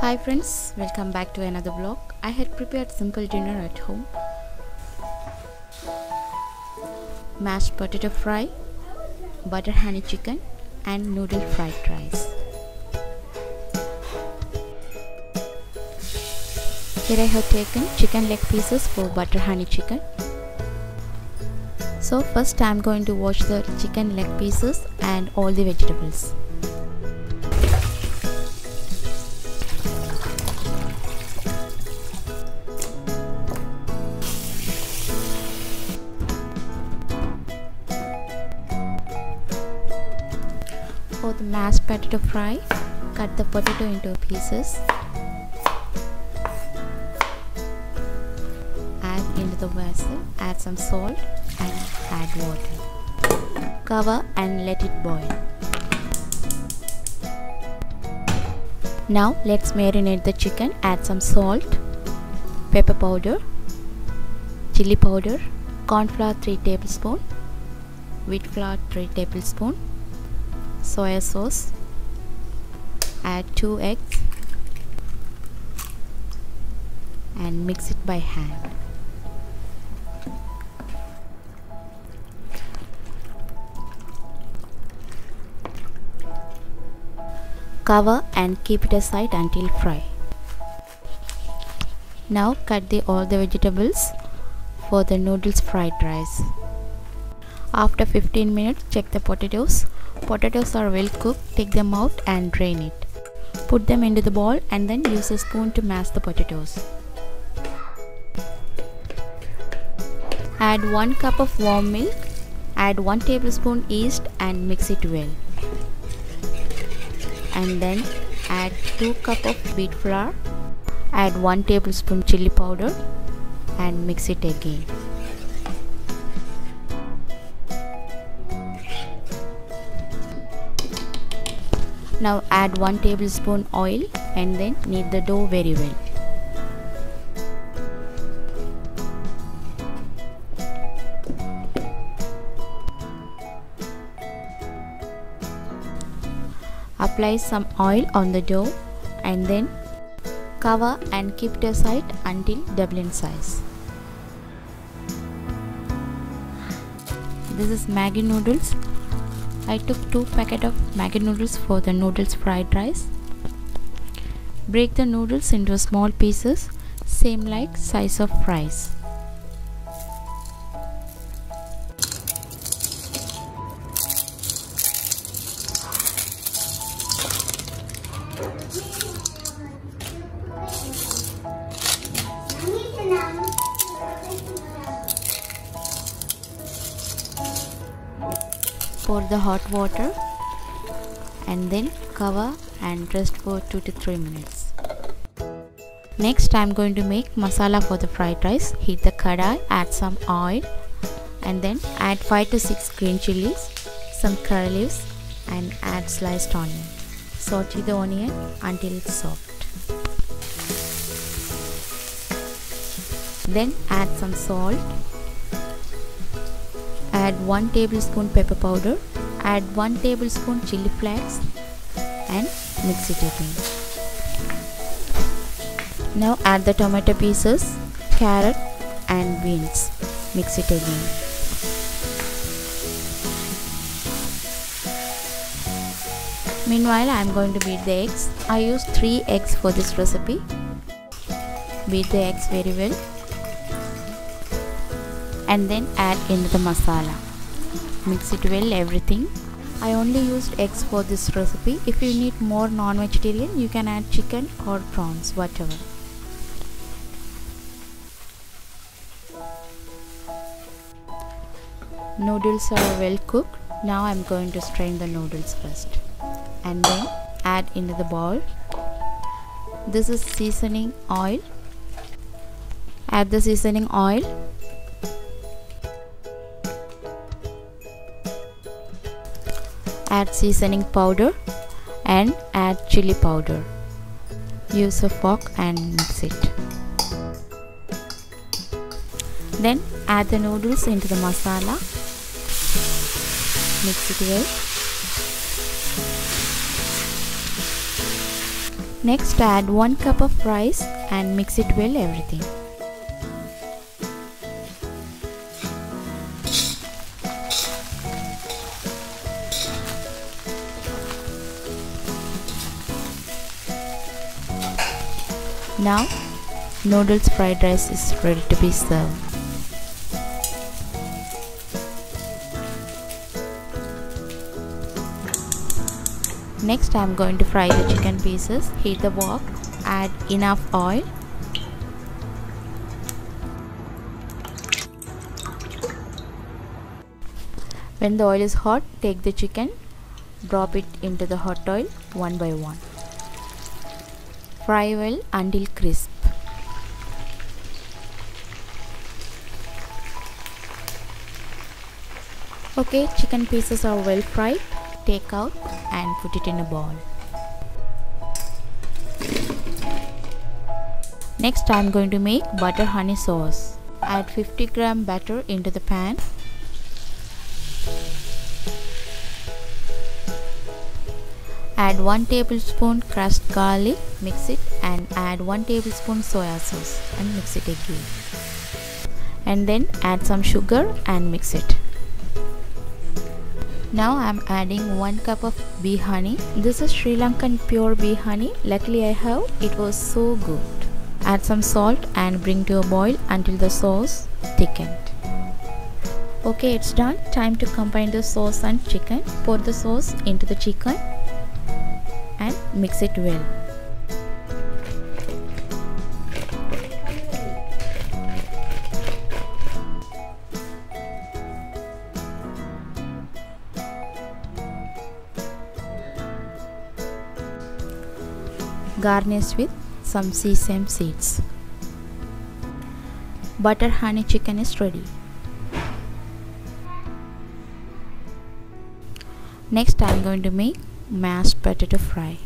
Hi friends, welcome back to another vlog. I had prepared simple dinner at home. Mashed potato fry, butter honey chicken and noodle fried rice. Here I have taken chicken leg pieces for butter honey chicken. So first I am going to wash the chicken leg pieces and all the vegetables. For the mashed potato fry, cut the potato into pieces. Add into the vessel, add some salt and add water. Cover and let it boil. Now let's marinate the chicken. Add some salt, pepper powder, chili powder, corn flour 3 tablespoons, wheat flour 3 tablespoons, soya sauce, add 2 eggs and mix it by hand. Cover and keep it aside until fry. Now cut all the vegetables for the noodles fried rice. After 15 minutes, check the potatoes. Potatoes are well cooked. Take them out and drain it. Put them into the bowl and then use a spoon to mash the potatoes. Add 1 cup of warm milk. Add 1 tablespoon yeast and mix it well. And then add 2 cups of wheat flour. Add 1 tablespoon chili powder and mix it again. Now add 1 tablespoon oil and then knead the dough very well. Apply some oil on the dough and then cover and keep it aside until double in size. This is Maggi noodles. I took 2 packets of Maggi noodles for the noodles fried rice. Break the noodles into small pieces, same like size of fries. Pour the hot water and then cover and rest for 2 to 3 minutes. Next I am going to make masala for the fried rice. Heat the kadai, add some oil and then add 5 to 6 green chilies, some curry leaves and add sliced onion. Saute the onion until it's soft. Then add some salt. Add 1 tablespoon pepper powder, add 1 tablespoon chili flakes and mix it again. Now add the tomato pieces, carrot and beans. Mix it again. Meanwhile I am going to beat the eggs. I used 3 eggs for this recipe. Beat the eggs very well. And then add into the masala. Mix it well everything. I only used eggs for this recipe. If you need more non-vegetarian, you can add chicken or prawns, whatever. Noodles are well cooked. Now I am going to strain the noodles first. And then add into the bowl. This is seasoning oil. Add the seasoning oil. Add seasoning powder and add chili powder. Use a fork and mix it. Then add the noodles into the masala. Mix it well. Next add 1 cup of rice and mix it well everything. Now noodles fried rice is ready to be served. Next I am going to fry the chicken pieces. Heat the wok, add enough oil. When the oil is hot, take the chicken, drop it into the hot oil one by one. Fry well until crisp. Okay, chicken pieces are well fried. Take out and put it in a bowl. Next I am going to make butter honey sauce. Add 50 gram butter into the pan. Add 1 tablespoon crushed garlic, mix it, and add 1 tablespoon soya sauce and mix it again. And then add some sugar and mix it. Now I am adding 1 cup of bee honey. This is Sri Lankan pure bee honey. Luckily I have, it was so good. Add some salt and bring to a boil until the sauce thickened. Okay, it's done. Time to combine the sauce and chicken. Pour the sauce into the chicken and mix it well. Garnish with some sesame seeds. Butter honey chicken is ready. Next I am going to make mashed potato fry.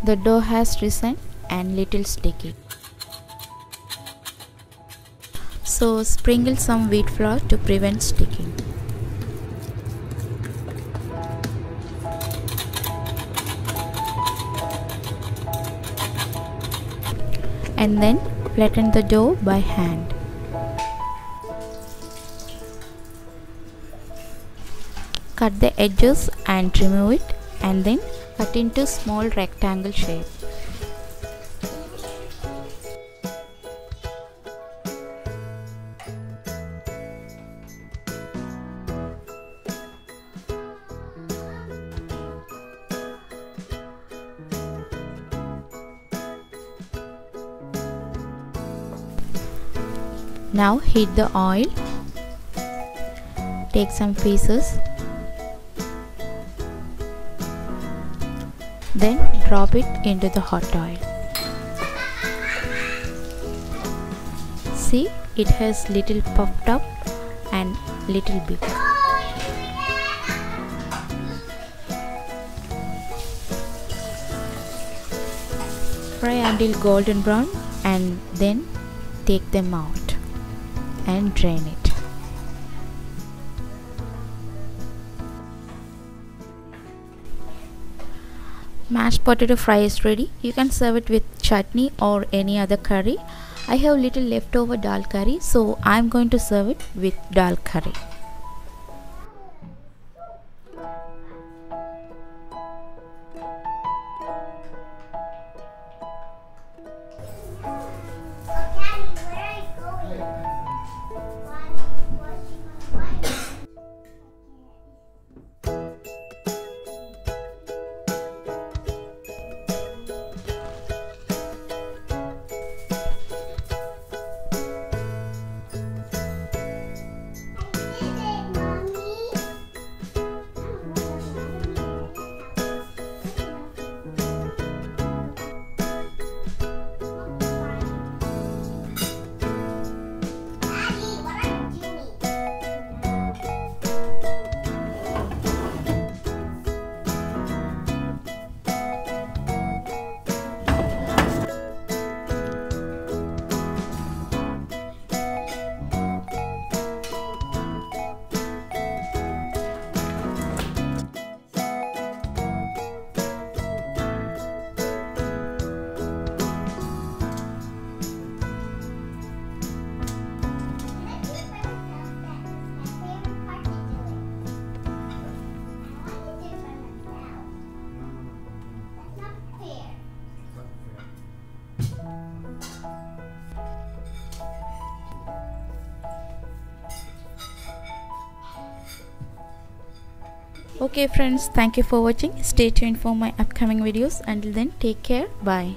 The dough has risen and little sticky. So sprinkle some wheat flour to prevent sticking. And then flatten the dough by hand. Cut the edges and remove it, and then cut into small rectangle shape. Now heat the oil. Take some pieces. Then drop it into the hot oil. See, it has little puffed up and little big. Fry until golden brown and then take them out and drain it. Mashed potato fry is ready. You can serve it with chutney or any other curry. I have little leftover dal curry, so I am going to serve it with dal curry. Okay friends, thank you for watching. Stay tuned for my upcoming videos. Until then, take care. Bye.